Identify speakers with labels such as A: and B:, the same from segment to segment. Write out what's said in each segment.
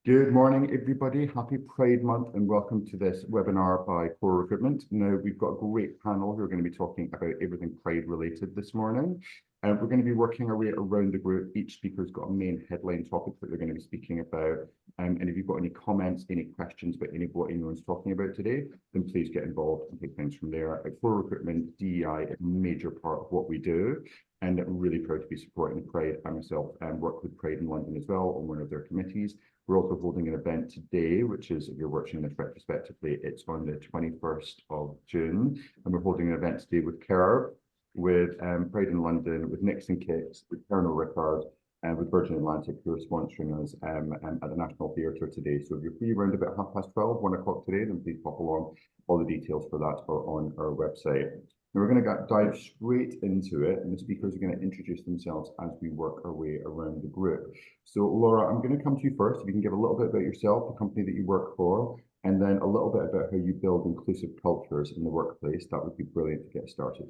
A: Good morning, everybody. Happy Pride Month and welcome to this webinar by Core Recruitment. Now, we've got a great panel who are going to be talking about everything Pride related this morning. We're going to be working our way around the group. Each speaker's got a main headline topic that they're going to be speaking about. And if you've got any comments, any questions about any of what anyone's talking about today, then please get involved and take things from there. At Core Recruitment, DEI is a major part of what we do. And I'm really proud to be supporting Pride. I myself work with Pride in London as well on one of their committees. We're also holding an event today, which is, if you're watching this retrospectively, it's on the 21st of June. And we're holding an event today with Kerr, with Pride in London, with Nixon Kicks, with Colonel Rickard, and with Virgin Atlantic, who are sponsoring us at the National Theatre today. So if you're free around about 12:30, 1 o'clock today, then please pop along. All the details for that are on our website. Now we're going to dive straight into it, and the speakers are going to introduce themselves as we work our way around the group. So Laura, I'm going to come to you first. If you can give a little bit about yourself, the company that you work for, and then a little bit about how you build inclusive cultures in the workplace, that would be brilliant to get started.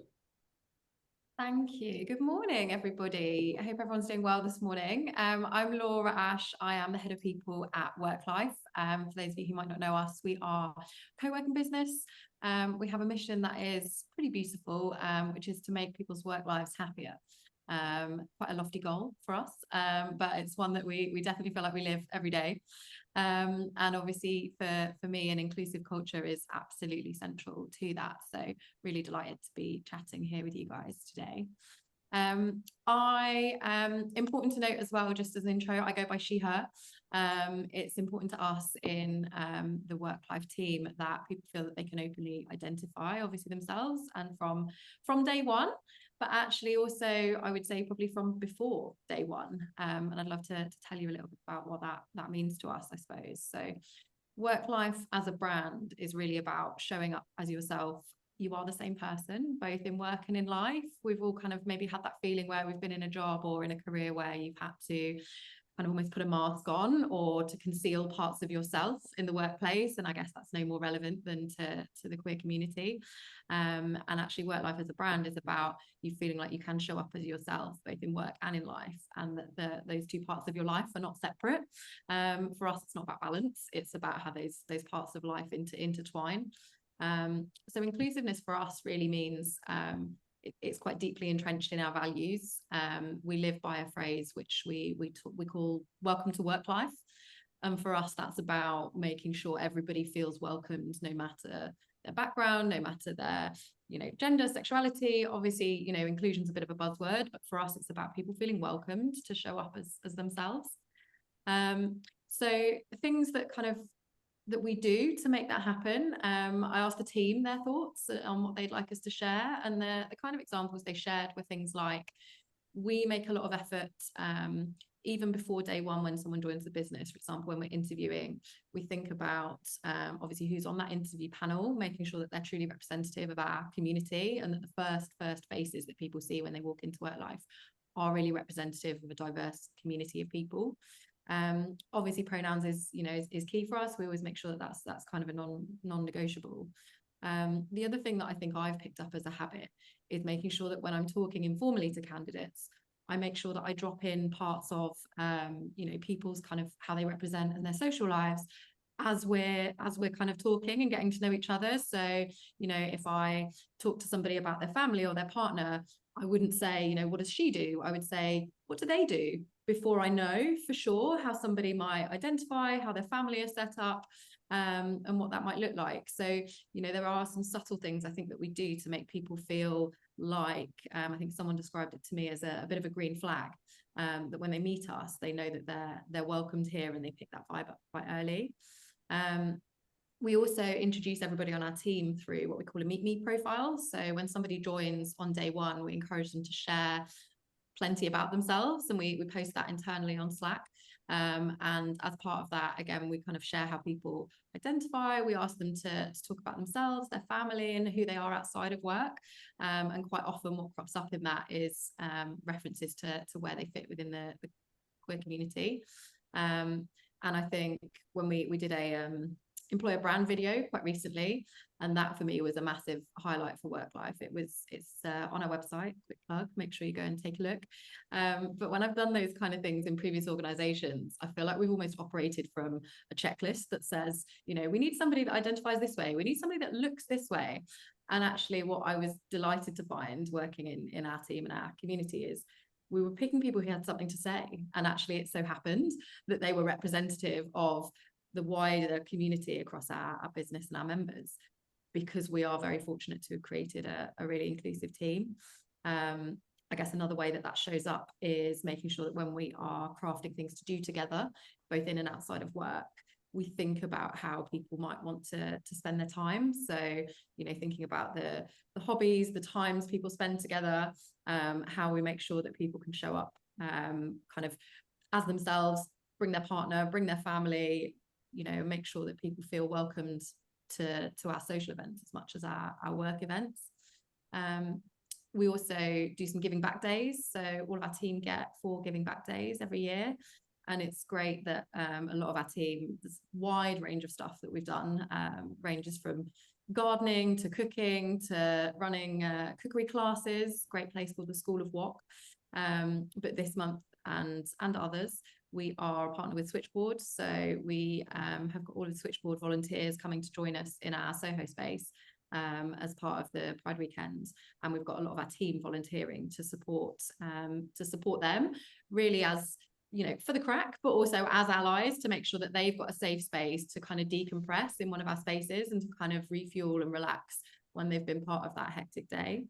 B: Thank you. Good morning, everybody. I hope everyone's doing well this morning. I'm Laura Ash. I am the head of people at WorkLife. For those of you who might not know us, we are a co-working business. We have a mission that is pretty beautiful, which is to make people's work lives happier. Quite a lofty goal for us, but it's one that we definitely feel like we live every day. And obviously for me, an inclusive culture is absolutely central to that. So really delighted to be chatting here with you guys today. Important to note as well, just as an intro, I go by she, her. It's important to us in the WorkLife team that people feel that they can openly identify, obviously themselves, and from day one, but actually also, I would say probably from before day one. And I'd love to tell you a little bit about what that means to us, I suppose. So WorkLife as a brand is really about showing up as yourself. You are the same person, both in work and in life. We've all kind of maybe had that feeling where we've been in a job or in a career where you've had to kind of almost put a mask on or to conceal parts of yourself in the workplace. And I guess that's no more relevant than to the queer community. And actually WorkLife as a brand is about you feeling like you can show up as yourself, both in work and in life, and that those two parts of your life are not separate. For us, it's not about balance. It's about how those parts of life intertwine. So inclusiveness for us really means it's quite deeply entrenched in our values. We live by a phrase which we call welcome to work life. And for us, that's about making sure everybody feels welcomed, no matter their background, no matter their, gender, sexuality. Obviously, inclusion's a bit of a buzzword, but for us, it's about people feeling welcomed to show up as themselves. So things that we do to make that happen. I asked the team their thoughts on what they'd like us to share, and the kind of examples they shared were things like, we make a lot of effort even before day one when someone joins the business. For example, when we're interviewing, we think about obviously who's on that interview panel, making sure that they're truly representative of our community, and that the first faces that people see when they walk into WorkLife are really representative of a diverse community of people. Obviously pronouns is key for us. We always make sure that that's kind of a non-negotiable. The other thing that I think I've picked up as a habit is making sure that when I'm talking informally to candidates, I make sure that I drop in parts of people's kind of how they represent in their social lives as we're kind of talking and getting to know each other. So if I talk to somebody about their family or their partner, I wouldn't say, what does she do? I would say, what do they do? Before I know for sure how somebody might identify, how their family are set up, and what that might look like. So, there are some subtle things I think that we do to make people feel like, I think someone described it to me as a bit of a green flag, that when they meet us, they know that they're welcomed here, and they pick that vibe up quite early. We also introduce everybody on our team through what we call a meet me profile. So when somebody joins on day one, we encourage them to share plenty about themselves, and we post that internally on Slack. And as part of that, again, we kind of share how people identify. We ask them to talk about themselves, their family, and who they are outside of work. And quite often what crops up in that is references to where they fit within the queer community. And I think when we did employer brand video quite recently, and that for me was a massive highlight for work life. It's on our website, quick plug, make sure you go and take a look. But when I've done those kind of things in previous organizations, I feel like we've almost operated from a checklist that says, you know, we need somebody that identifies this way, we need somebody that looks this way. And actually what I was delighted to find working in our team and our community is we were picking people who had something to say, and actually it so happened that they were representative of the wider community across our business and our members, because we are very fortunate to have created a really inclusive team. I guess another way that shows up is making sure that when we are crafting things to do together, both in and outside of work, we think about how people might want to spend their time. So, you know, thinking about the hobbies, the times people spend together, how we make sure that people can show up kind of as themselves, bring their partner, bring their family, you know, make sure that people feel welcomed to our social events as much as our work events. We also do some giving back days. So all of our team get 4 giving back days every year. And it's great that a lot of our team, there's a wide range of stuff that we've done, ranges from gardening to cooking to running cookery classes, great place called the School of Wok. But this month and others, we are partnered with Switchboard. So we have got all of the Switchboard volunteers coming to join us in our Soho space as part of the Pride weekend. And we've got a lot of our team volunteering to support them, really, as you know, for the crack, but also as allies, to make sure that they've got a safe space to kind of decompress in one of our spaces and to kind of refuel and relax when they've been part of that hectic day.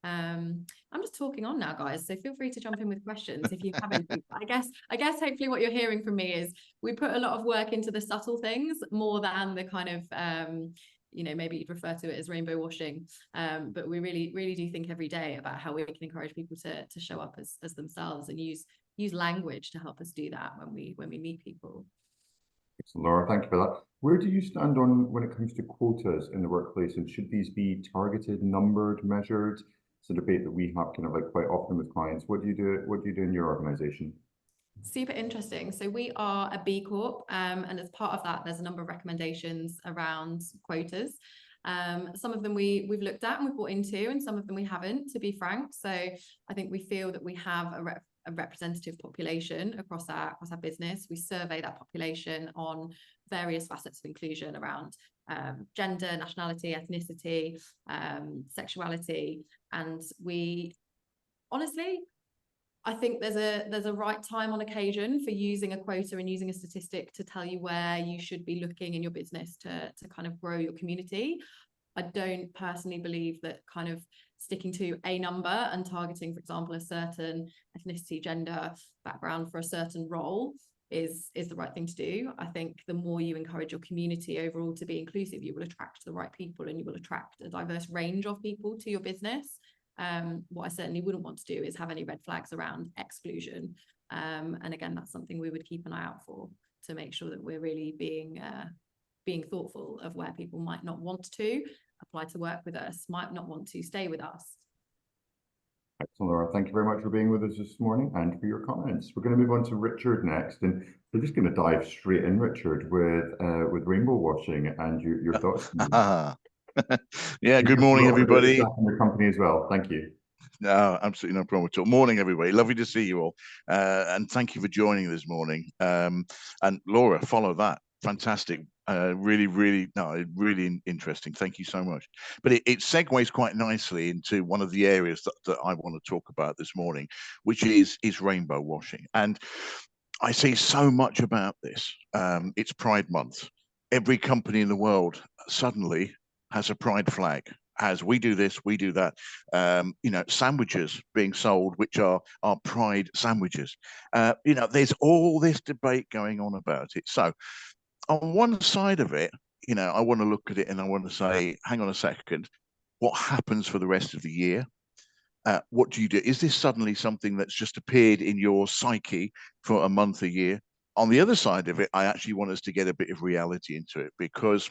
B: I'm just talking on now, guys, so feel free to jump in with questions if you have anything. I guess hopefully what you're hearing from me is we put a lot of work into the subtle things more than the kind of you know, maybe you'd refer to it as rainbow washing, but we really do think every day about how we can encourage people to show up as themselves and use language to help us do that when we meet people.
A: Excellent, Laura, thank you for that. Where do you stand on when it comes to quotas in the workplace, and should these be targeted, numbered, measured? It's a debate that we have kind of like quite often with clients. What do you do in your organization?
B: Super interesting. So we are a B Corp, and as part of that, there's a number of recommendations around quotas. Some of them we've looked at and we've bought into, and some of them we haven't, to be frank. So I think we feel that we have a representative population across our business. We survey that population on various facets of inclusion around gender, nationality, ethnicity, sexuality, and we honestly, I think there's a right time on occasion for using a quota and using a statistic to tell you where you should be looking in your business to kind of grow your community. I don't personally believe that kind of sticking to a number and targeting, for example, a certain ethnicity, gender background for a certain role is the right thing to do. I think the more you encourage your community overall to be inclusive, you will attract the right people and you will attract a diverse range of people to your business. What I certainly wouldn't want to do is have any red flags around exclusion. And again, that's something we would keep an eye out for, to make sure that we're really being thoughtful of where people might not want to apply to work with us, might not want to stay with us.
A: Excellent, Laura. Thank you very much for being with us this morning and for your comments. We're going to move on to Richard next, and we're just going to dive straight in, Richard, with rainbow washing and your thoughts.
C: Yeah, good morning, everybody.
A: And your company as well. Thank you.
C: No, absolutely no problem at all. Morning, everybody. Lovely to see you all. And thank you for joining this morning. And Laura, follow that. Fantastic. Really interesting. Thank you so much. But it segues quite nicely into one of the areas that I want to talk about this morning, which is rainbow washing. And I see so much about this. It's Pride Month. Every company in the world suddenly has a pride flag, as we do this, we do that. You know, sandwiches being sold, which are pride sandwiches. You know, there's all this debate going on about it. So on one side of it, you know, I want to look at it and I want to say, hang on a second, what happens for the rest of the year? What do you do? Is this suddenly something that's just appeared in your psyche for a month, a year? On the other side of it, I actually want us to get a bit of reality into it, because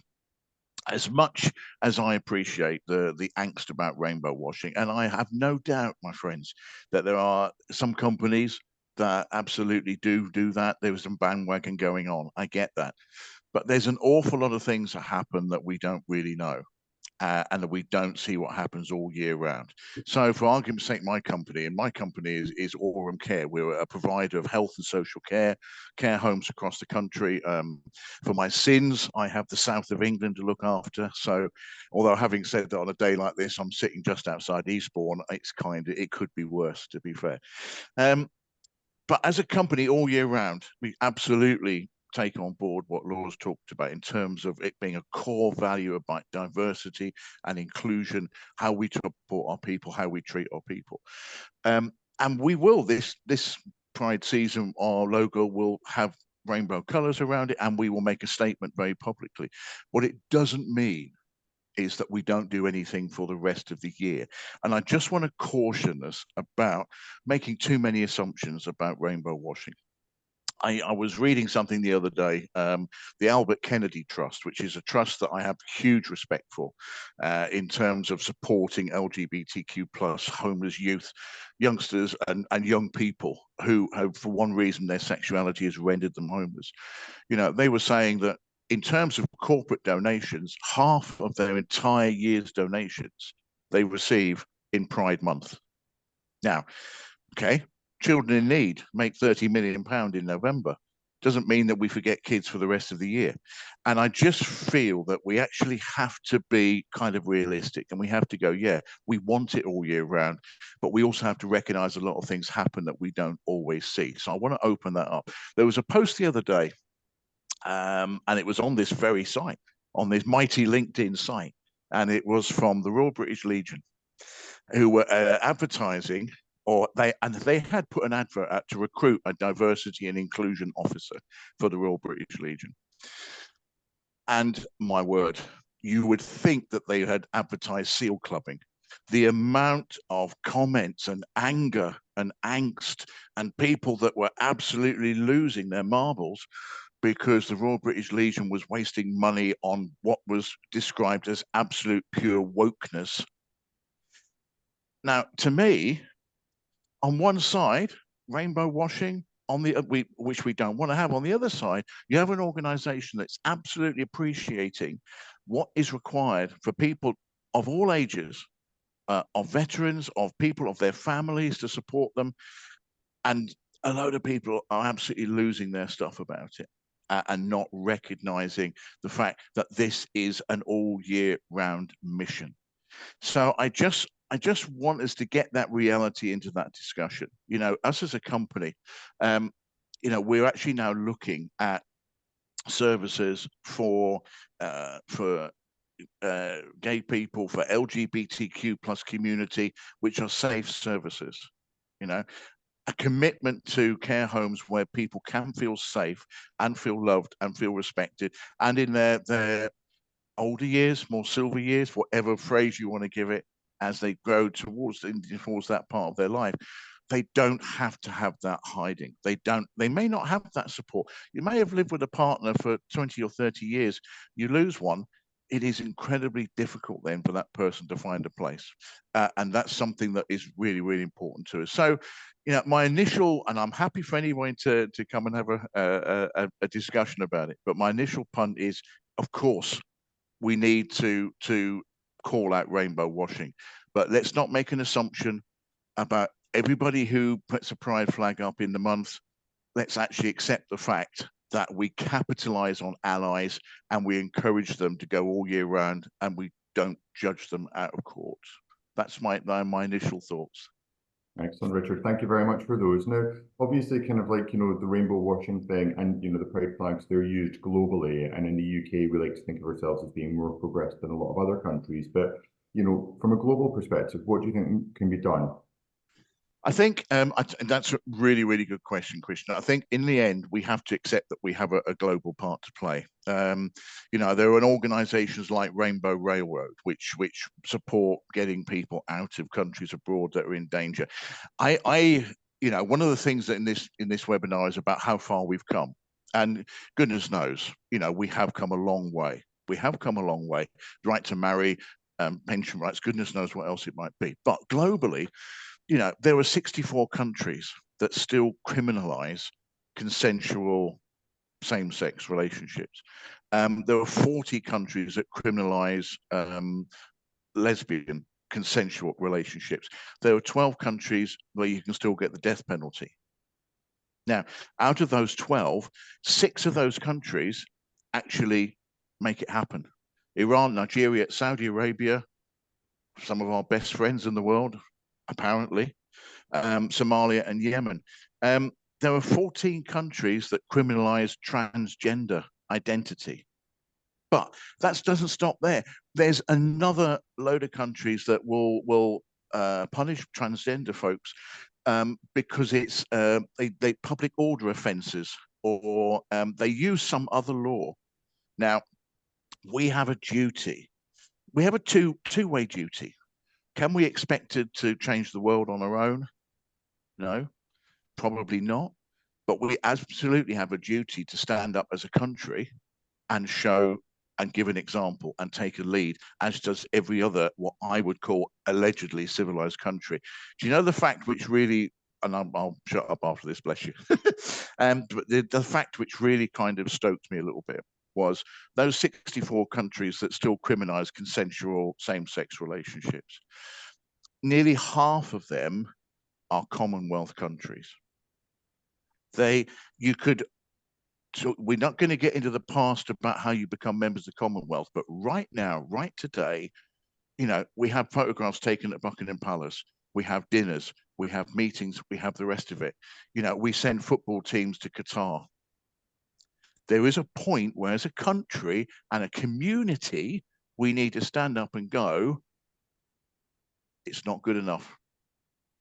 C: as much as I appreciate the angst about rainbow washing, and I have no doubt, my friends, that there are some companies that absolutely do that. There was some bandwagon going on. I get that. but there's an awful lot of things that happen that we don't really know. And that we don't see what happens all year round. So for argument's sake, my company is Aurum Care. We're a provider of health and social care homes across the country. For my sins, I have the south of England to look after. So although having said that, on a day like this, I'm sitting just outside Eastbourne, it could be worse, to be fair. But as a company all year round, we absolutely take on board what Laura's talked about in terms of it being a core value about diversity and inclusion, how we support our people, how we treat our people. And we will, this Pride season, our logo will have rainbow colours around it, and we will make a statement very publicly. What it doesn't mean is that we don't do anything for the rest of the year. And I just want to caution us about making too many assumptions about rainbow washing. I was reading something the other day, the Albert Kennedy Trust, which is a trust that I have huge respect for in terms of supporting LGBTQ plus homeless youth, youngsters and young people who have, for one reason, their sexuality has rendered them homeless. You know, they were saying that in terms of corporate donations, half of their entire year's donations they receive in Pride Month. Now, okay, children in need make £30 million in November. Doesn't mean that we forget kids for the rest of the year. And I just feel that we actually have to be kind of realistic, and we have to go, yeah, we want it all year round, but we also have to recognize a lot of things happen that we don't always see. So I want to open that up. There was a post the other day, and it was on this very site, on this mighty LinkedIn site, and it was from the Royal British Legion, who were advertising, or they had put an advert out to recruit a diversity and inclusion officer for the Royal British Legion. And my word, you would think that they had advertised seal clubbing. The amount of comments and anger and angst and people that were absolutely losing their marbles because the Royal British Legion was wasting money on what was described as absolute pure wokeness. Now, to me, on one side, rainbow washing, on the which we don't want to have. On the other side, you have an organization that's absolutely appreciating what is required for people of all ages, of veterans, of people, of their families to support them. And a load of people are absolutely losing their stuff about it and not recognizing the fact that this is an all year round mission. So I just want us to get that reality into that discussion. You know, us as a company, you know, we're actually now looking at services for gay people, for LGBTQ plus community, which are safe services. You know, a commitment to care homes where people can feel safe and feel loved and feel respected, and in their older years, more silver years, whatever phrase you want to give it, as they grow towards that part of their life, they don't have to have that hiding. They may not have that support. You may have lived with a partner for 20 or 30 years. You lose one, it is incredibly difficult then for that person to find a place. And that's something that is really, really important to us. So, you know, my initial, and I'm happy for anyone to come and have a discussion about it, but my initial punt is, of course, we need to call out rainbow washing, but let's not make an assumption about everybody who puts a pride flag up in the month. Let's actually accept the fact that we capitalize on allies and we encourage them to go all year round, and we don't judge them out of court. That's my initial thoughts.
A: Excellent, Richard. Thank you very much for those. Now, obviously, kind of like, you know, the rainbow washing thing and, you know, the pride flags, they're used globally. And in the UK, we like to think of ourselves as being more progressive than a lot of other countries. But, you know, from a global perspective, what do you think can be done?
C: I think that's a really, really good question, Christian. I think in the end, we have to accept that we have a global part to play. You know, there are organisations like Rainbow Railroad, which support getting people out of countries abroad that are in danger. You know, one of the things that in this webinar is about how far we've come, and goodness knows, you know, we have come a long way. We have come a long way. Right to marry, pension rights, goodness knows what else it might be. But globally, you know, there are 64 countries that still criminalize consensual same-sex relationships. There are 40 countries that criminalize lesbian consensual relationships. There are 12 countries where you can still get the death penalty. Now, out of those 12, 6 of those countries actually make it happen. Iran, Nigeria, Saudi Arabia, some of our best friends in the world, apparently, Somalia and Yemen. There are 14 countries that criminalize transgender identity. But that doesn't stop there. There's another load of countries that will punish transgender folks because it's they public order offences, or they use some other law. Now, we have a duty. We have a two-way duty. Can we expect it to change the world on our own? No, probably not. But we absolutely have a duty to stand up as a country and show and give an example and take a lead, as does every other, what I would call allegedly civilized country. Do you know the fact which really, and I'll shut up after this, bless you. But the fact which really kind of stoked me a little bit was those 64 countries that still criminalize consensual same-sex relationships. Nearly half of them are Commonwealth countries. You could, so we're not going to get into the past about how you become members of the Commonwealth, but right now, right today, you know, we have photographs taken at Buckingham Palace, we have dinners, we have meetings, we have the rest of it. You know, we send football teams to Qatar. There is a point where, as a country and a community, we need to stand up and go, it's not good enough.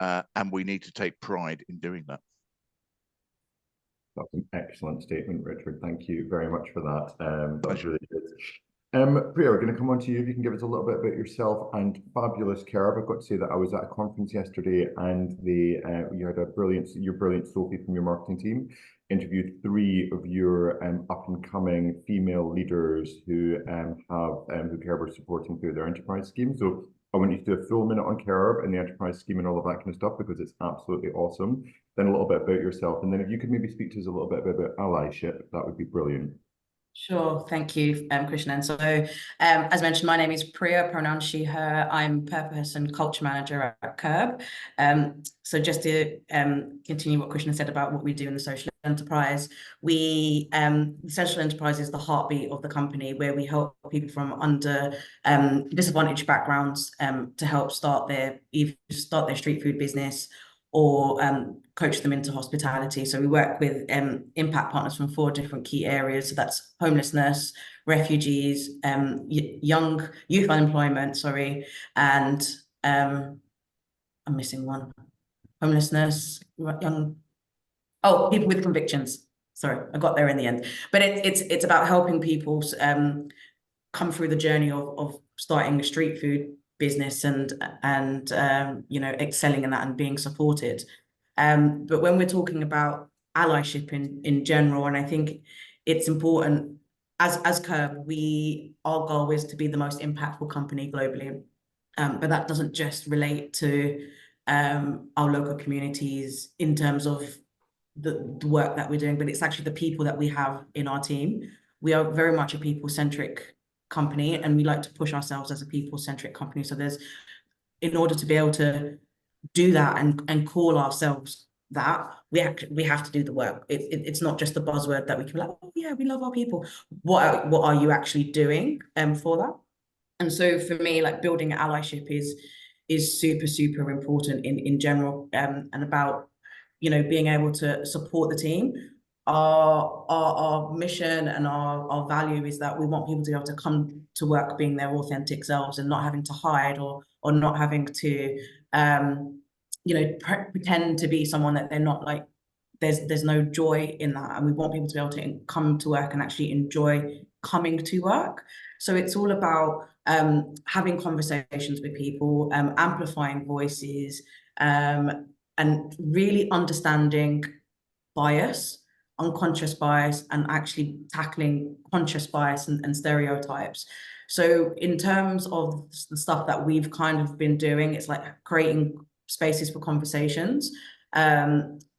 C: And we need to take pride in doing that.
A: That's an excellent statement, Richard. Thank you very much for that. That was
C: Pleasure.
A: really good. Priya, we're going to come on to you. If you can give us a little bit about yourself and fabulous Kerb. I've got to say that I was at a conference yesterday, and you had your brilliant Sophie from your marketing team interviewed 3 of your up and coming female leaders who Kerb are supporting through their enterprise scheme. So I want you to do a full minute on Kerb and the enterprise scheme and all of that kind of stuff, because it's absolutely awesome. Then a little bit about yourself, and then if you could maybe speak to us a little bit about allyship, that would be brilliant.
D: Sure, thank you, Krishnan. So, as mentioned, my name is Priya, pronouns she, her. I'm Purpose and Culture Manager at Kerb. So just to continue what Krishnan said about what we do in the social enterprise, the social enterprise is the heartbeat of the company, where we help people from disadvantaged backgrounds to help start their street food business, or coach them into hospitality. So we work with impact partners from 4 different key areas. So that's homelessness, refugees, youth unemployment, and I'm missing one. Homelessness, people with convictions. Sorry, I got there in the end. But it's about helping people come through the journey of starting a street food business and you know, excelling in that and being supported. But when we're talking about allyship in general, and I think it's important, as Kerb, our goal is to be the most impactful company globally. But that doesn't just relate to our local communities in terms of the work that we're doing, but it's actually the people that we have in our team. We are very much a people-centric company, and we like to push ourselves as a people-centric company. So in order to be able to do that and call ourselves that, we have to do the work. It's not just the buzzword that we can be like, oh yeah, we love our people. What are you actually doing for that? And so for me, like, building allyship is super important in general, and about, you know, being able to support the team. Our mission and our value is that we want people to be able to come to work being their authentic selves and not having to hide or not having to you know, pretend to be someone that they're not. Like, there's no joy in that, and we want people to be able to come to work and actually enjoy coming to work. So it's all about having conversations with people, amplifying voices, and really understanding bias, unconscious bias, and actually tackling conscious bias and stereotypes. So in terms of the stuff that we've kind of been doing, it's like creating spaces for conversations.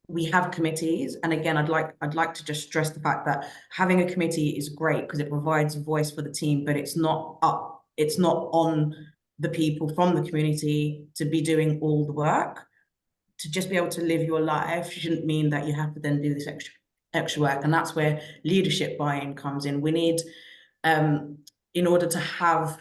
D: we have committees, and again, I'd like to just stress the fact that having a committee is great because it provides a voice for the team, but it's not on the people from the community to be doing all the work. To just be able to live your life shouldn't mean that you have to then do this extra work, and that's where leadership buy-in comes in. We need, in order to have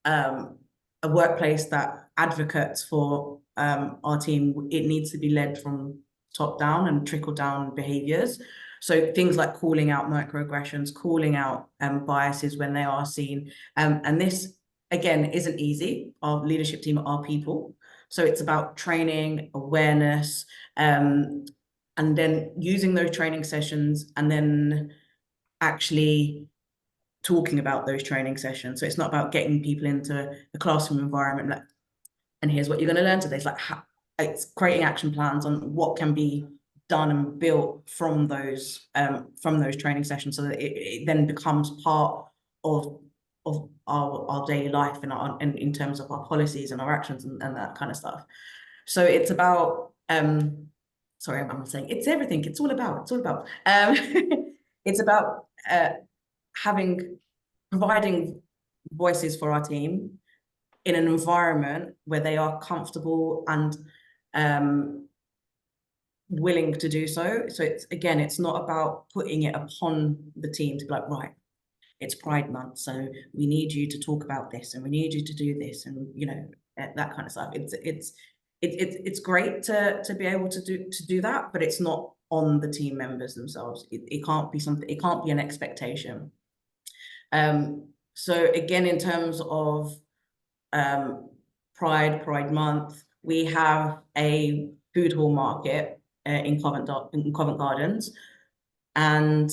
D: a workplace that advocates for our team, it needs to be led from top down and trickle down behaviors. So things like calling out microaggressions, calling out biases when they are seen. And this, again, isn't easy. Our leadership team are people. So it's about training, awareness, and then using those training sessions and then actually talking about those training sessions. So it's not about getting people into the classroom environment like, and here's what you're going to learn today. It's like it's creating action plans on what can be done and built from those training sessions, so that it then becomes part of our daily life and in terms of our policies and our actions and that kind of stuff. So it's about sorry, I'm saying it's everything. It's all about it's about providing voices for our team in an environment where they are comfortable and willing to do so. So it's not about putting it upon the team to be like, right, it's Pride Month, so we need you to talk about this and we need you to do this, and that kind of stuff. It's great to be able to do that, but it's not on the team members themselves. It can't be something. It can't be an expectation. So again, in terms of Pride Month, we have a food hall market in Covent Gardens, and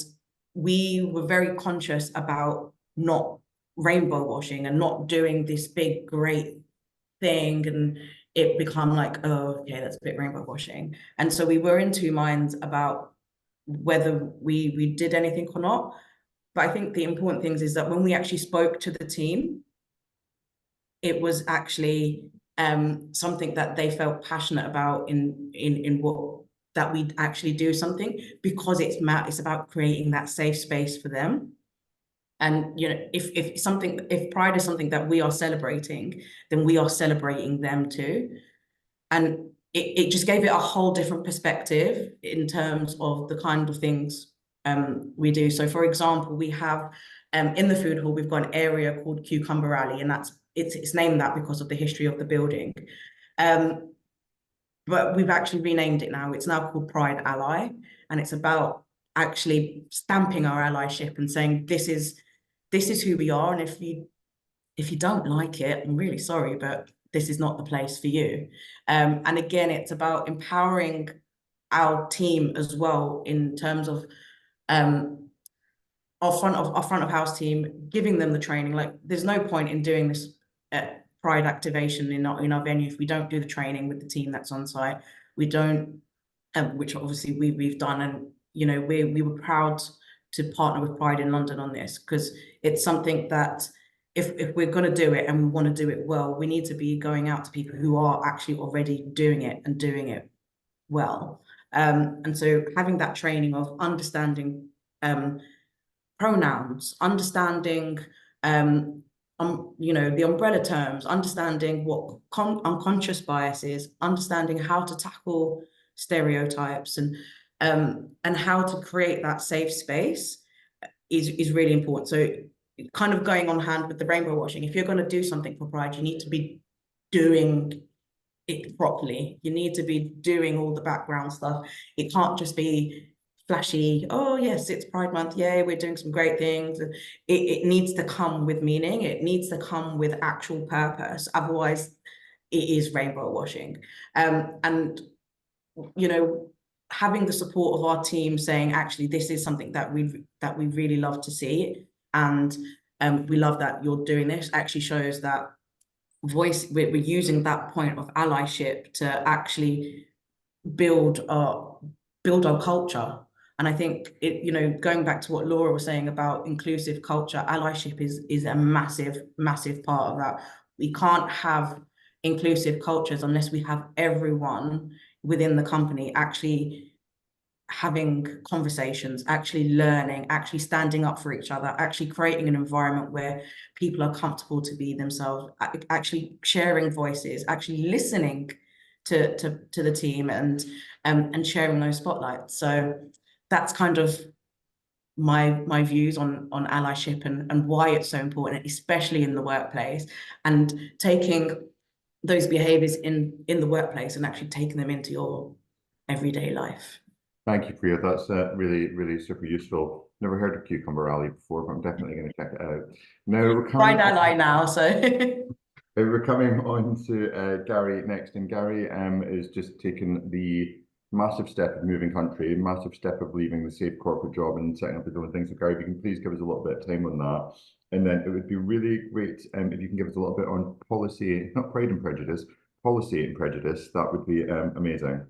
D: we were very conscious about not rainbow washing and not doing this big great thing and it become like, oh, okay, that's a bit rainbow washing. And so we were in two minds about whether we did anything or not. But I think the important things is that when we actually spoke to the team, it was actually something that they felt passionate about in what that we'd actually do something, because it's about creating that safe space for them. And if Pride is something that we are celebrating, then we are celebrating them too. And it just gave it a whole different perspective in terms of the kind of things we do. So for example, we have in the food hall, we've got an area called Cucumber Alley, and it's named that because of the history of the building. But we've actually renamed it now. It's now called Pride Ally, and it's about actually stamping our allyship and saying this is who we are, and if you don't like it, I'm really sorry, but this is not the place for you. And again, it's about empowering our team as well in terms of our front of house team, giving them the training. Like, there's no point in doing this Pride activation in our venue if we don't do the training with the team that's on site. We don't, which obviously we've done, and we were proud to partner with Pride in London on this, because it's something that if we're going to do it and we want to do it well, we need to be going out to people who are actually already doing it and doing it well. And so having that training of understanding pronouns, understanding the umbrella terms, understanding what unconscious bias is, understanding how to tackle stereotypes and how to create that safe space is really important. So kind of going on hand with the rainbow washing, if you're going to do something for Pride, you need to be doing it properly. You need to be doing all the background stuff. It can't just be flashy, oh yes, it's Pride Month, yay, we're doing some great things. It needs to come with meaning. It needs to come with actual purpose. Otherwise, it is rainbow washing. And having the support of our team saying, actually, this is something that we really love to see, and we love that you're doing this, actually shows that we're using that point of allyship to actually build our culture. And I think going back to what Laura was saying about inclusive culture, allyship is a massive part of that. We can't have inclusive cultures unless we have everyone within the company actually having conversations, actually learning, actually standing up for each other, actually creating an environment where people are comfortable to be themselves, actually sharing voices, actually listening to the team, and sharing those spotlights. So that's kind of my views on allyship and why it's so important, especially in the workplace, and taking those behaviors in the workplace and actually taking them into your everyday life.
A: Thank you, Priya. That's really, really super useful. Never heard of Cucumber Alley before, but I'm definitely going to check it out. Now we're coming.
D: Find ally now, so.
A: We're coming on to Gary next, and Gary is just taking the massive step of moving country, massive step of leaving the safe corporate job and setting up his own thing. So Gary, if you can please give us a little bit of time on that. And then it would be really great if you can give us a little bit on policy, not Pride and Prejudice, policy and prejudice. That would be amazing.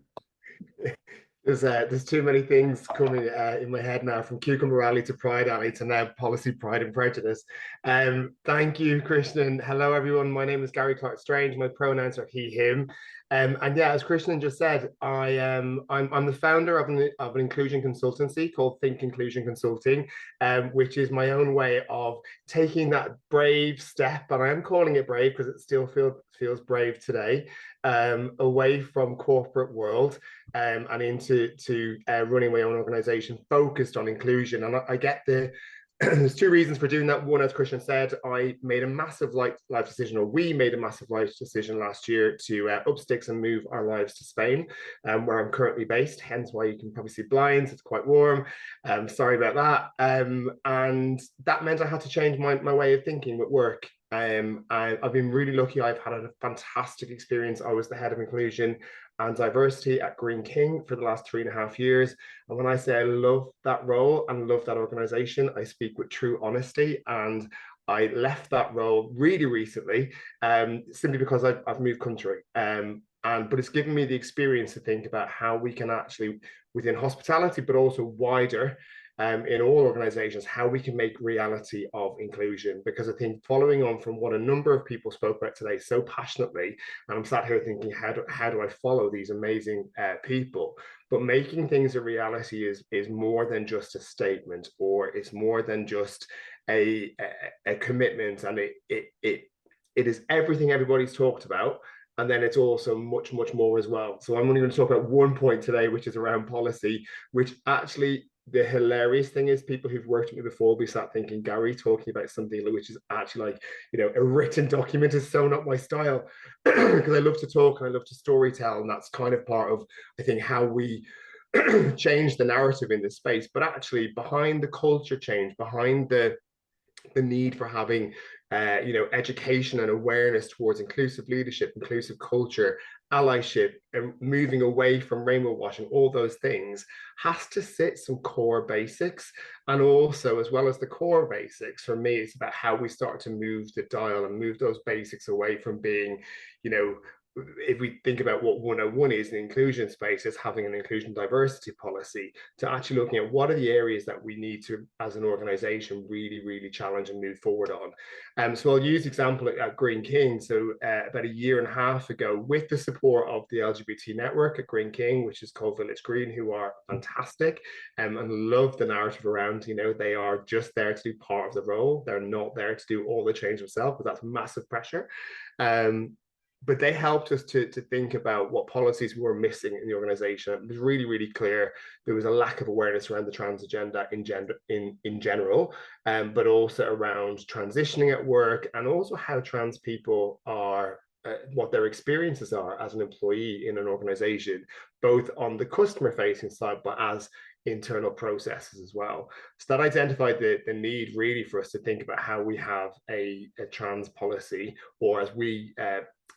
E: There's too many things coming in my head now, from Cucumber Alley to Pride Alley to now policy, pride and prejudice. Thank you, Krishnan. Hello, everyone. My name is Gary Clark-Strange. My pronouns are he, him. And yeah, as Krishnan just said, I'm the founder of an inclusion consultancy called Think Inclusion Consulting, which is my own way of taking that brave step, and I am calling it brave because it still feels brave today, away from corporate world and into running my own organization focused on inclusion. And I get there's two reasons for doing that. One, as Krishnan said, I made a massive life decision, or we made a massive life decision last year to up sticks and move our lives to Spain, where I'm currently based, hence why you can probably see blinds. It's quite warm. Sorry about that. And that meant I had to change my way of thinking with work. I've been really lucky. I've had a fantastic experience. I was the head of inclusion and diversity at Green King for the last 3.5 years. And when I say I love that role and love that organization, I speak with true honesty. And I left that role really recently, simply because I've moved country. But it's given me the experience to think about how we can actually, within hospitality, but also wider, in all organizations, how we can make reality of inclusion. Because I think, following on from what a number of people spoke about today so passionately, and I'm sat here thinking, how do I follow these amazing people? But making things a reality is more than just a statement, or it's more than just a commitment, and it is everything everybody's talked about. And then it's also much, much more as well. So I'm only going to talk about one point today, which is around policy, which actually, the hilarious thing is, people who've worked with me before will be sat thinking, Gary talking about something which is actually like, a written document is so not my style, because I love to talk and I love to storytell. And that's kind of part of, I think, how we change the narrative in this space. But actually, behind the culture change, behind the need for having education and awareness towards inclusive leadership, inclusive culture, allyship, and moving away from rainbow washing, all those things, has to sit some core basics. And also, as well as the core basics, for me, it's about how we start to move the dial and move those basics away from being, if we think about what 101 is in inclusion space, is having an inclusion diversity policy, to actually looking at what are the areas that we need to, as an organization, really, really challenge and move forward on. So I'll use example at Green King. So about 1.5 years ago, with the support of the LGBT network at Green King, which is called Village Green, who are fantastic, and love the narrative around, they are just there to do part of the role. They're not there to do all the change themselves, because that's massive pressure. But they helped us to think about what policies we were missing in the organization. It was really, really clear there was a lack of awareness around the trans agenda in general, but also around transitioning at work, and also how trans people are, what their experiences are as an employee in an organization, both on the customer facing side, but as internal processes as well. So that identified the need really for us to think about how we have a trans policy, or as we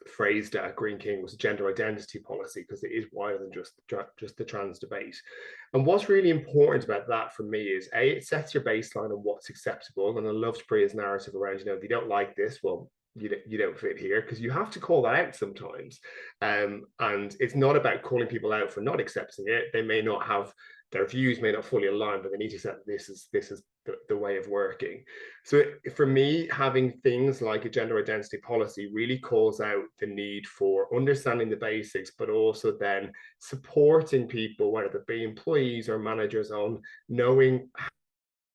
E: phrased at Green King, was a gender identity policy, because it is wider than just the trans debate. And what's really important about that for me is, it sets your baseline on what's acceptable. And I loved Priya's narrative around, if you don't like this, well, you don't fit here, because you have to call that out sometimes. And it's not about calling people out for not accepting it. They may not have their views may not fully align, but they need to accept this is the way of working. So for me, having things like a gender identity policy really calls out the need for understanding the basics, but also then supporting people, whether they be employees or managers, on knowing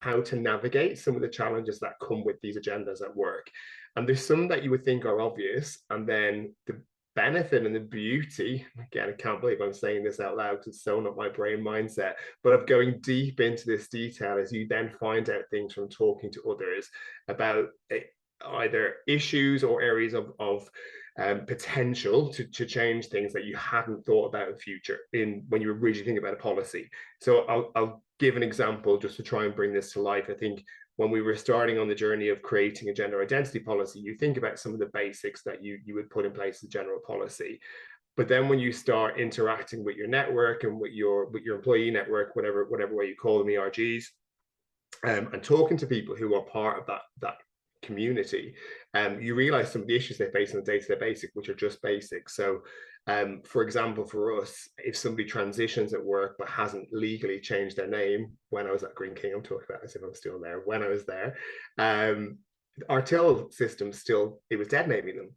E: how to navigate some of the challenges that come with these agendas at work. And there's some that you would think are obvious, and then the benefit and the beauty, again, I can't believe I'm saying this out loud because it's so not my brain mindset, but of going deep into this detail as you then find out things from talking to others about either issues or areas of potential to change things that you hadn't thought about in future when you were originally thinking about a policy. So I'll give an example just to try and bring this to life. I think when we were starting on the journey of creating a gender identity policy, you think about some of the basics that you would put in place as a general policy. But then when you start interacting with your network and with your employee network, whatever way you call them, ERGs, and talking to people who are part of that community, you realize some of the issues they face on a day-to-day basis, which are just basic. So for example, for us, if somebody transitions at work but hasn't legally changed their name, when I was at Green King, I'm talking about as if I'm still there, when I was there, our till system still, it was dead naming them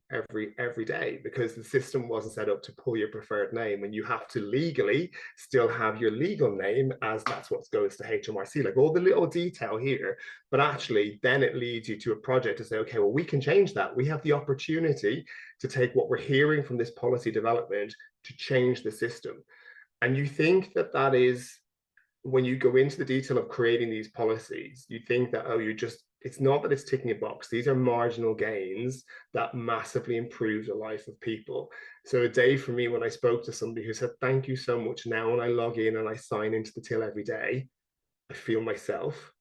E: every day because the system wasn't set up to pull your preferred name, and you have to legally still have your legal name, as that's what goes to HMRC, like all the little detail here. But actually then it leads you to a project to say, okay, well, we can change that. We have the opportunity to take what we're hearing from this policy development to change the system. And you think that is, when you go into the detail of creating these policies, you think that, oh, it's not that it's ticking a box. These are marginal gains that massively improve the life of people. So a day for me, when I spoke to somebody who said, thank you so much, now when I log in and I sign into the till every day, I feel myself.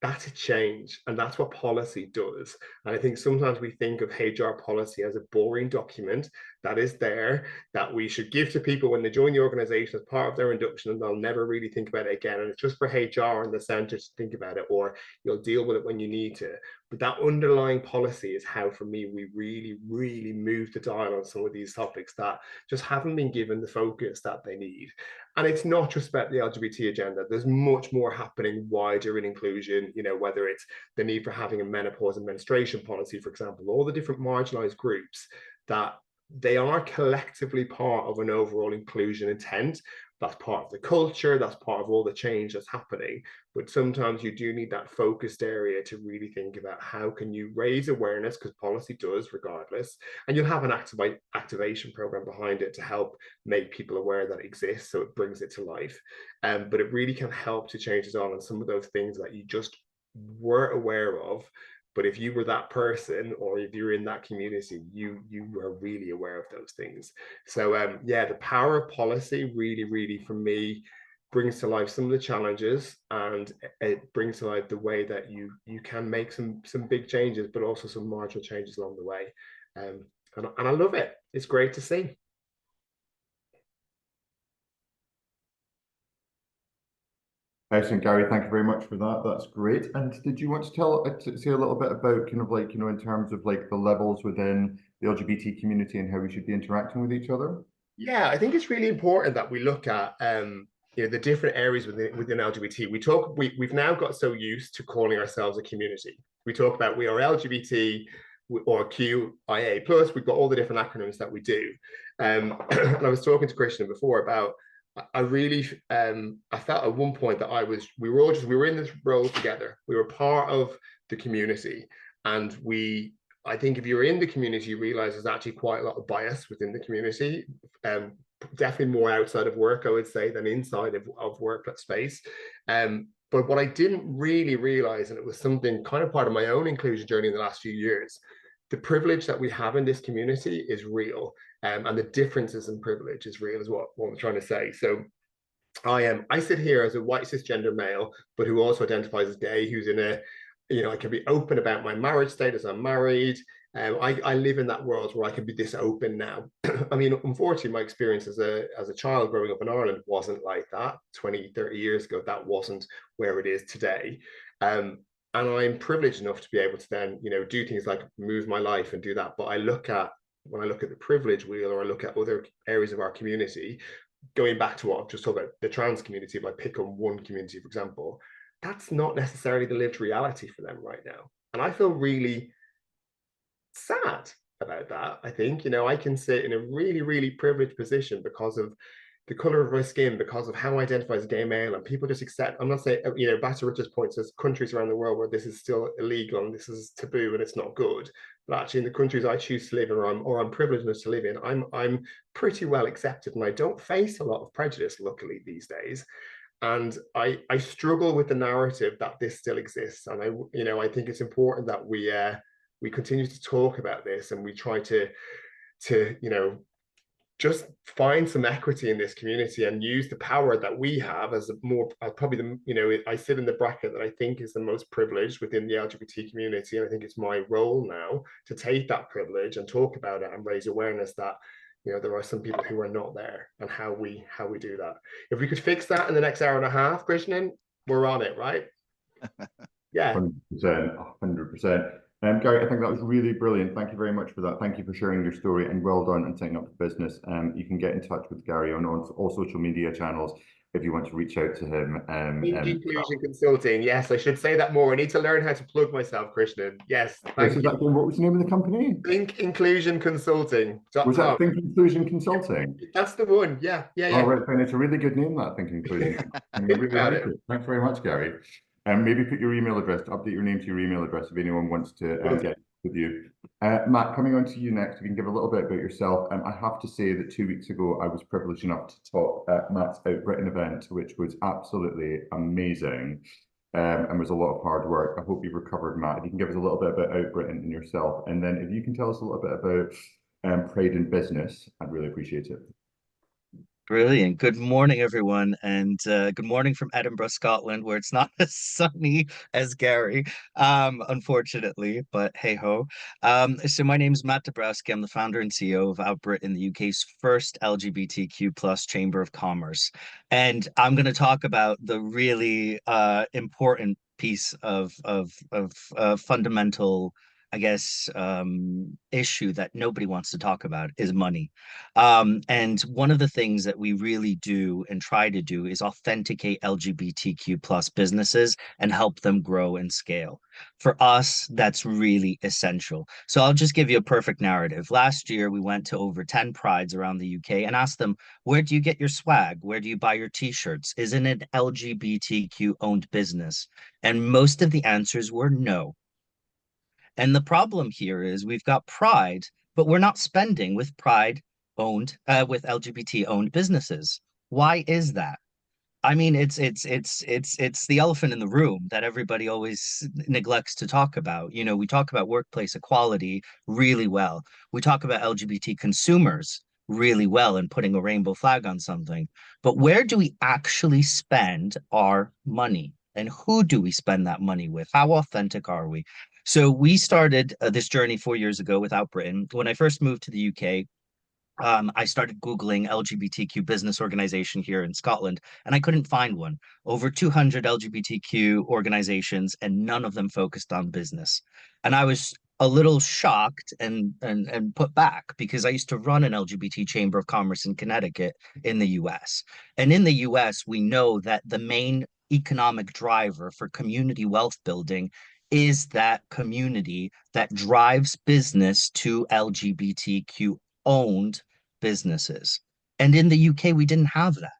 E: That's a change, and that's what policy does. And I think sometimes we think of HR policy as a boring document that is there, that we should give to people when they join the organization as part of their induction, and they'll never really think about it again. And it's just for HR and the center to think about it, or you'll deal with it when you need to. But that underlying policy is how, for me, we really, really move the dial on some of these topics that just haven't been given the focus that they need. And it's not just about the LGBT agenda. There's much more happening wider in inclusion, whether it's the need for having a menopause and menstruation policy, for example, all the different marginalized groups, that they are collectively part of an overall inclusion intent. That's part of the culture, that's part of all the change that's happening. But sometimes you do need that focused area to really think about how can you raise awareness, because policy does regardless, and you'll have an activation program behind it to help make people aware that it exists, so it brings it to life. But it really can help to change it on some of those things that you just weren't aware of. But if you were that person, or if you're in that community, you are really aware of those things. So yeah, the power of policy really, really, for me, brings to life some of the challenges, and it brings to life the way that you can make some big changes, but also some marginal changes along the way. And I love it. It's great to see.
A: Excellent, Gary. Thank you very much for that. That's great. And did you want to say a little bit about kind of like, in terms of like the levels within the LGBT community and how we should be interacting with each other?
E: Yeah, I think it's really important that we look at the different areas within LGBT. We've now got so used to calling ourselves a community. We talk about we are LGBT or QIA plus. We've got all the different acronyms that we do. And I was talking to Christian before about, I really I felt at one point that we were in this role together. We were part of the community, and I think if you're in the community, you realize there's actually quite a lot of bias within the community. Definitely more outside of work, I would say, than inside of work space. But what I didn't really realize, and it was something kind of part of my own inclusion journey in the last few years, the privilege that we have in this community is real. And the differences in privilege is real, is what I'm trying to say. So I sit here as a white cisgender male, but who also identifies as gay, who's in I can be open about my marriage status. I'm married. I live in that world where I can be this open now. I mean, unfortunately, my experience as a child growing up in Ireland wasn't like that. 20, 30 years ago, that wasn't where it is today. And I'm privileged enough to be able to then, do things like move my life and do that. But when I look at the privilege wheel, or I look at other areas of our community, going back to what I've just talked about, the trans community, if I pick on one community, for example, that's not necessarily the lived reality for them right now. And I feel really sad about that. I think, I can sit in a really, really privileged position because of the color of my skin, because of how I identify as gay male, and people just accept. I'm not saying, back to Richard's point, there's countries around the world where this is still illegal and this is taboo and it's not good. But actually, in the countries I choose to live in, or I'm privileged enough to live in, I'm pretty well accepted, and I don't face a lot of prejudice, luckily, these days. And I struggle with the narrative that this still exists, and I think it's important that we continue to talk about this, and we try to just find some equity in this community and use the power that we have as a more probably I sit in the bracket that I think is the most privileged within the LGBT community, and I think it's my role now to take that privilege and talk about it and raise awareness that there are some people who are not there, and how we do that. If we could fix that in the next hour and a half, Krishnan, we're on it, right? Yeah.
A: 100%, 100%. Gary, I think that was really brilliant. Thank you very much for that. Thank you for sharing your story, and well done on setting up the business. You can get in touch with Gary on all social media channels if you want to reach out to him.
E: Inclusion Consulting. Yes, I should say that more. I need to learn how to plug myself, Krishnan. Yes, thank you.
A: What was the name of the company?
E: Think Inclusion Consulting.
A: Was that Think Inclusion Consulting?
E: That's the one. Yeah.
A: Oh, right, fine. It's a really good name, that Think Inclusion. I really like it. Thanks very much, Gary. Maybe put your email address, update your name to your email address if anyone wants to get with you. Matt, coming on to you next, if you can give a little bit about yourself. I have to say that 2 weeks ago, I was privileged enough to talk at Matt's Out Britain event, which was absolutely amazing, and was a lot of hard work. I hope you've recovered, Matt. If you can give us a little bit about Out Britain and yourself, and then if you can tell us a little bit about Pride in Business, I'd really appreciate it.
F: Brilliant. Good morning, everyone, and good morning from Edinburgh, Scotland, where it's not as sunny as Gary, unfortunately, but hey ho. So my name is Matt Dabrowski. I'm the founder and CEO of Out Britain, the UK's first LGBTQ plus Chamber of Commerce, and I'm going to talk about the really important piece of fundamental, I guess, issue that nobody wants to talk about is money. And one of the things that we really do and try to do is authenticate LGBTQ plus businesses and help them grow and scale. For us, that's really essential. So I'll just give you a perfect narrative. Last year, we went to over 10 prides around the UK and asked them, where do you get your swag? Where do you buy your t-shirts? Is it an LGBTQ owned business? And most of the answers were no. And the problem here is we've got Pride, but we're not spending with Pride owned, with LGBT owned businesses. Why is that? I mean, it's the elephant in the room that everybody always neglects to talk about. We talk about workplace equality really well. We talk about LGBT consumers really well and putting a rainbow flag on something. But where do we actually spend our money? And who do we spend that money with? How authentic are we? So we started this journey 4 years ago with Out Britain. When I first moved to the UK, I started Googling LGBTQ business organization here in Scotland, and I couldn't find one. Over 200 LGBTQ organizations, and none of them focused on business. And I was a little shocked and put back, because I used to run an LGBT Chamber of Commerce in Connecticut in the US. And in the US, we know that the main economic driver for community wealth building is that community that drives business to LGBTQ owned businesses. And in the UK, we didn't have that.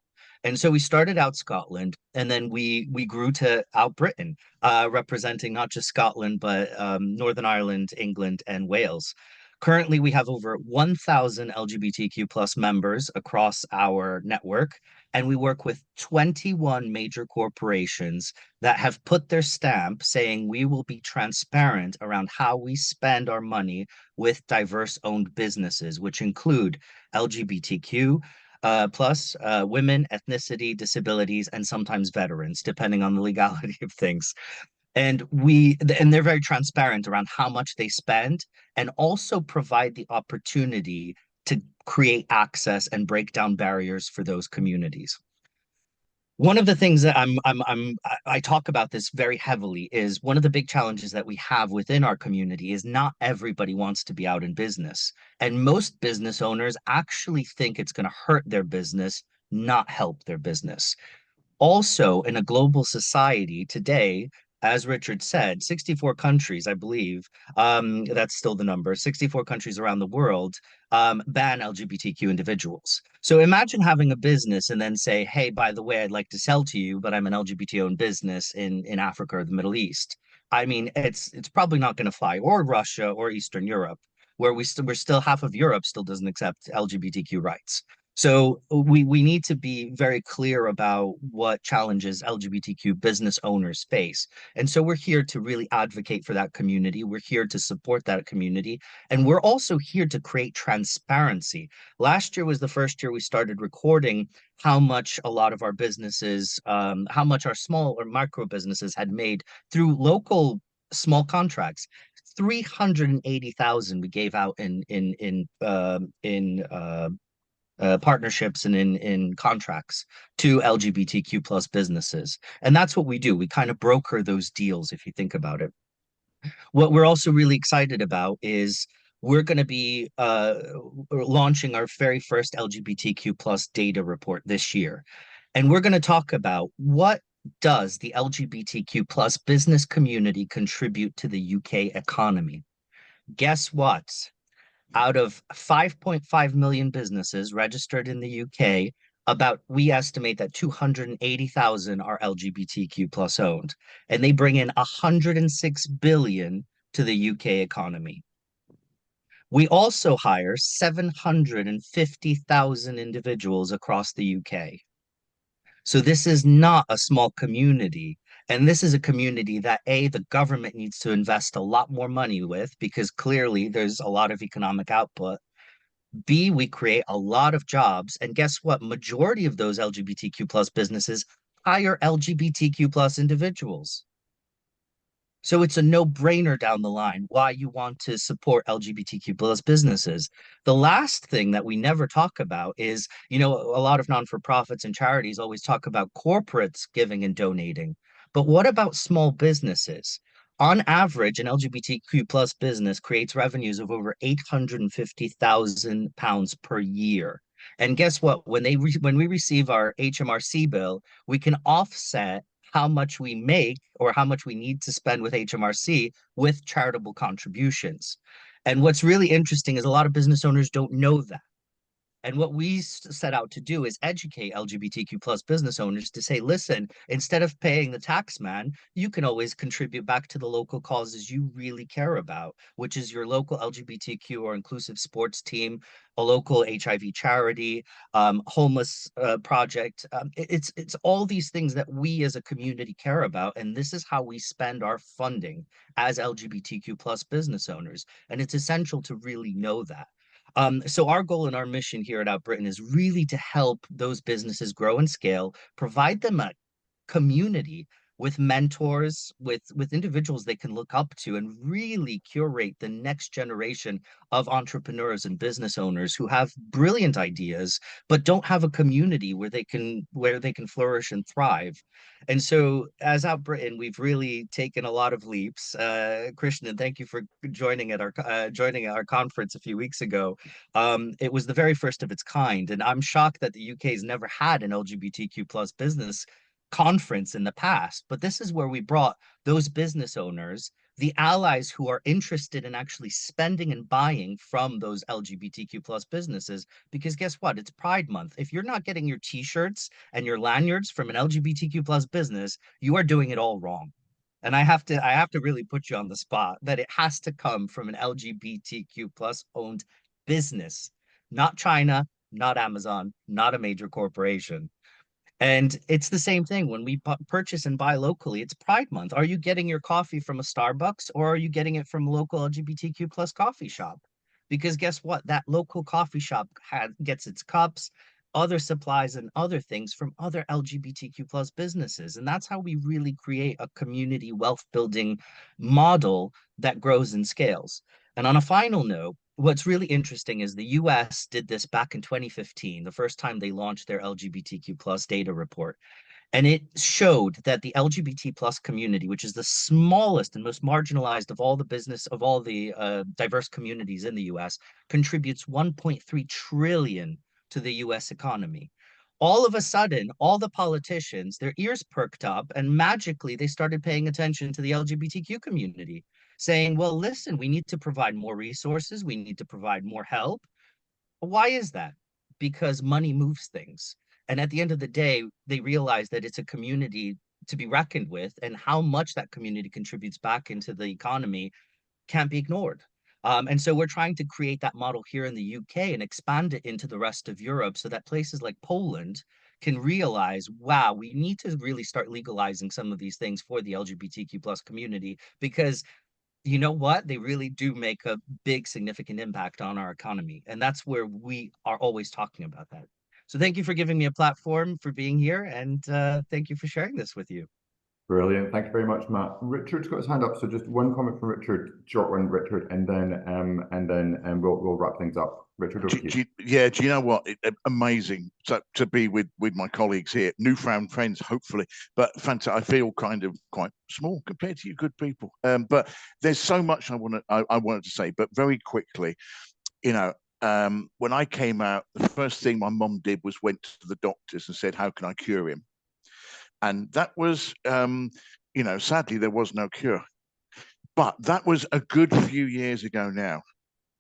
F: And so we started out Scotland, and then we grew to Out Britain, representing not just Scotland, but Northern Ireland, England, and Wales. Currently, we have over 1,000 LGBTQ plus members across our network, and we work with 21 major corporations that have put their stamp saying we will be transparent around how we spend our money with diverse owned businesses, which include LGBTQ plus women, ethnicity, disabilities, and sometimes veterans, depending on the legality of things. And they're very transparent around how much they spend, and also provide the opportunity to create access and break down barriers for those communities. One of the things that I talk about this very heavily is one of the big challenges that we have within our community is not everybody wants to be out in business. And most business owners actually think it's going to hurt their business not help their business. Also, in a global society today, as Richard said, 64 countries, I believe, that's still the number, 64 countries around the world ban LGBTQ individuals. So imagine having a business and then say, hey, by the way, I'd like to sell to you, but I'm an LGBT-owned business in Africa or the Middle East. I mean, it's probably not going to fly, or Russia or Eastern Europe, where we're still half of Europe still doesn't accept LGBTQ rights. So we need to be very clear about what challenges LGBTQ business owners face. And so we're here to really advocate for that community. We're here to support that community. And we're also here to create transparency. Last year was the first year we started recording how much a lot of our businesses, how much our small or micro businesses had made through local small contracts. 380,000 we gave out in partnerships and in contracts to LGBTQ plus businesses. And that's what we do. We kind of broker those deals, if you think about it. What we're also really excited about is we're going to be launching our very first LGBTQ plus data report this year. And we're going to talk about what does the LGBTQ plus business community contribute to the UK economy. Guess what? Out of 5.5 million businesses registered in the UK, we estimate that 280,000 are LGBTQ plus owned, and they bring in 106 billion to the UK economy. We also hire 750,000 individuals across the UK. So this is not a small community. And this is a community that the government needs to invest a lot more money with, because clearly there's a lot of economic output. B, we create a lot of jobs. And guess what? Majority of those LGBTQ plus businesses hire LGBTQ plus individuals. So it's a no-brainer down the line why you want to support LGBTQ plus businesses. The last thing that we never talk about is, a lot of non-for-profits and charities always talk about corporates giving and donating. But what about small businesses? On average, an LGBTQ plus business creates revenues of over £850,000 per year. And guess what? When we receive our HMRC bill, we can offset how much we make or how much we need to spend with HMRC with charitable contributions. And what's really interesting is a lot of business owners don't know that. And what we set out to do is educate LGBTQ plus business owners to say, listen, instead of paying the tax man, you can always contribute back to the local causes you really care about, which is your local LGBTQ or inclusive sports team, a local HIV charity, homeless project. It's all these things that we as a community care about. And this is how we spend our funding as LGBTQ plus business owners. And it's essential to really know that. So our goal and our mission here at Out Britain is really to help those businesses grow and scale, provide them a community with mentors, with individuals they can look up to, and really curate the next generation of entrepreneurs and business owners who have brilliant ideas, but don't have a community where they can flourish and thrive. And so as Out Britain, we've really taken a lot of leaps. Krishnan, thank you for joining at our conference a few weeks ago. It was the very first of its kind, and I'm shocked that the UK has never had an LGBTQ plus business conference in the past. But this is where we brought those business owners, the allies who are interested in actually spending and buying from those LGBTQ plus businesses, because guess what? It's Pride Month. If you're not getting your t-shirts and your lanyards from an LGBTQ plus business, you are doing it all wrong. And I have to really put you on the spot that it has to come from an LGBTQ plus owned business, not China, not Amazon, not a major corporation. And it's the same thing when we purchase and buy locally. It's Pride Month. Are you getting your coffee from a Starbucks, or are you getting it from a local LGBTQ plus coffee shop? Because guess what? That local coffee shop gets its cups, other supplies, and other things from other LGBTQ plus businesses. And that's how we really create a community wealth building model that grows and scales. And on a final note, what's really interesting is the US did this back in 2015, the first time they launched their LGBTQ plus data report. And it showed that the LGBT plus community, which is the smallest and most marginalized of all the diverse communities in the US, contributes 1.3 trillion to the US economy. All of a sudden, all the politicians, their ears perked up, and magically they started paying attention to the LGBTQ community, saying, well, listen, we need to provide more resources, we need to provide more help. Why is that? Because money moves things. And at the end of the day, they realize that it's a community to be reckoned with, and how much that community contributes back into the economy can't be ignored. And so we're trying to create that model here in the UK and expand it into the rest of Europe so that places like Poland can realize, wow, we need to really start legalizing some of these things for the LGBTQ plus community, because you know what? They really do make a big, significant impact on our economy. And that's where we are always talking about that. So thank you for giving me a platform, for being here, and thank you for sharing this with you.
A: Brilliant. Thank you very much, Matt. Richard's got his hand up, so just one comment from Richard, short one, Richard, and then we'll wrap things up. Richard, over to you.
C: Yeah, do you know what? Amazing to be with my colleagues here, newfound friends, hopefully. But fantastic. I feel kind of quite small compared to you good people. But there's so much I wanted to say. But very quickly, you know, when I came out, the first thing my mum did was went to the doctors and said, "How can I cure him?" And that was, you know, sadly there was no cure. But that was a good few years ago now.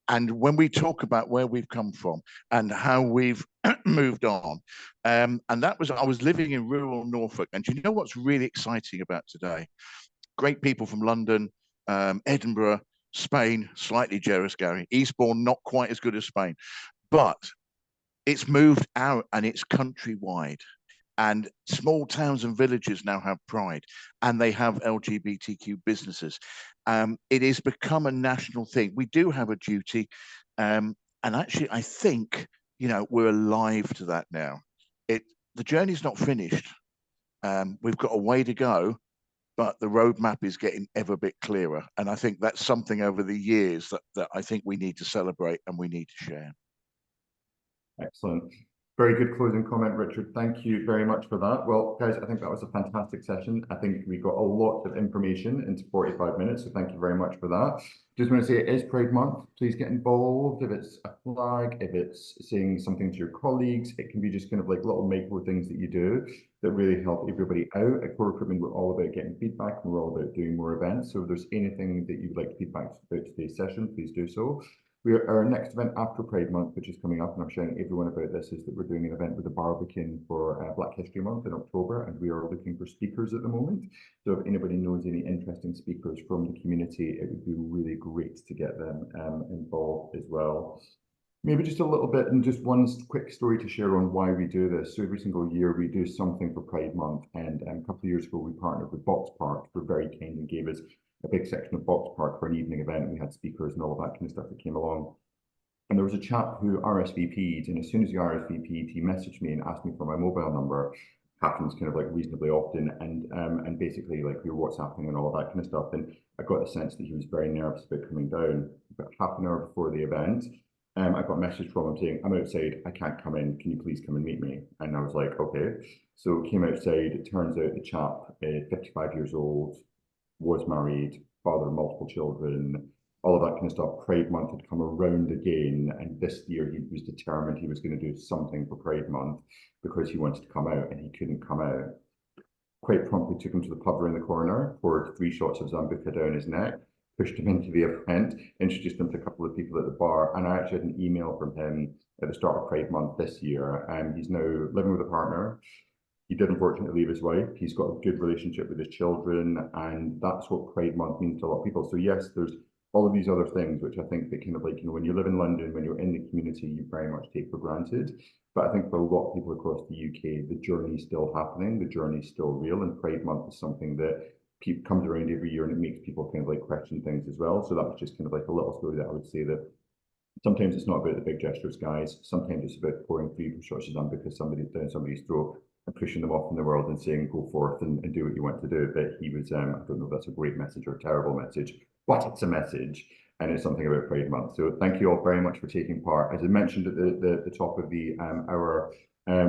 C: And when we talk about where we've come from and how we've moved on, and that was, I was living in rural Norfolk. And you know what's really exciting about today? Great people from London, Edinburgh, Spain, slightly jealous, Gary. Eastbourne, not quite as good as Spain, but it's moved out and it's countrywide. And small towns and villages now have Pride, and they have LGBTQ businesses. It has become a national thing. We do have a duty, and actually, I think, you know, we're alive to that now. The journey's not finished. We've got a way to go, but the roadmap is getting ever a bit clearer. And I think that's something over the years that I think we need to celebrate and we need to share.
A: Excellent. Very good closing comment, Richard. Thank you very much for that. Well, guys, I think that was a fantastic session. I think we got a lot of information into 45 minutes, so thank you very much for that. Just want to say it is Pride Month. Please get involved. If it's a flag, if it's saying something to your colleagues, it can be just kind of like little micro things that you do that really help everybody out. At Core Recruitment, we're all about getting feedback and we're all about doing more events. So if there's anything that you'd like to feedback about today's session, please do so. Our next event after Pride Month, which is coming up, and I'm sharing everyone about this, is that we're doing an event with the Barbican for Black History Month in October, and we are looking for speakers at the moment. So if anybody knows any interesting speakers from the community, it would be really great to get them involved as well. Maybe just a little bit, and just one quick story to share on why we do this. So every single year we do something for Pride Month, and a couple of years ago we partnered with Box Park. They were very kind and gave us a big section of Box Park for an evening event. We had speakers and all of that kind of stuff that came along. And there was a chap who RSVP'd, and as soon as he RSVP'd, he messaged me and asked me for my mobile number. Happens kind of like reasonably often, and basically like we were WhatsApping and all of that kind of stuff. And I got the sense that he was very nervous about coming down. About half an hour before the event, I got a message from him saying, "I'm outside, I can't come in, can you please come and meet me?" And I was like, okay. So came outside. It turns out the chap, 55 years old, was married, father of multiple children, all of that kind of stuff. Pride Month had come around again, and this year he was determined he was going to do something for Pride Month because he wanted to come out and he couldn't come out. Quite promptly took him to the pub around the corner, poured 3 shots of Zambuca down his neck, pushed him into the event, introduced him to a couple of people at the bar, and I actually had an email from him at the start of Pride Month this year, and he's now living with a partner. He did unfortunately leave his wife. He's got a good relationship with his children, and that's what Pride Month means to a lot of people. So yes, there's all of these other things, which I think that kind of like, you know, when you live in London, when you're in the community, you very much take for granted. But I think for a lot of people across the UK, the journey's still happening, the journey's still real, and Pride Month is something that comes around every year, and it makes people kind of like question things as well. So that was just kind of like a little story that I would say that sometimes it's not about the big gestures, guys. Sometimes it's about pouring 3 shots of them because somebody's down somebody's throat and pushing them off in the world and saying, go forth and do what you want to do. But he was, I don't know if that's a great message or a terrible message, but it's a message, and it's something about Pride Month. So thank you all very much for taking part. As I mentioned at the top of the hour,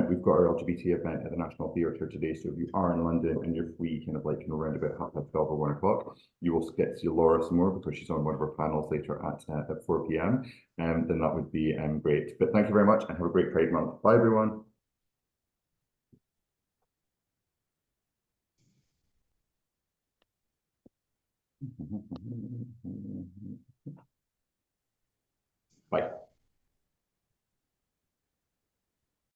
A: we've got our LGBT event at the National Theatre today. So if you are in London and you're free, kind of like, you know, around about 12:30 or 1 o'clock, you will get to see Laura some more because she's on one of our panels later at 4 p.m. Then that would be great. But thank you very much and have a great Pride Month. Bye, everyone. Bye.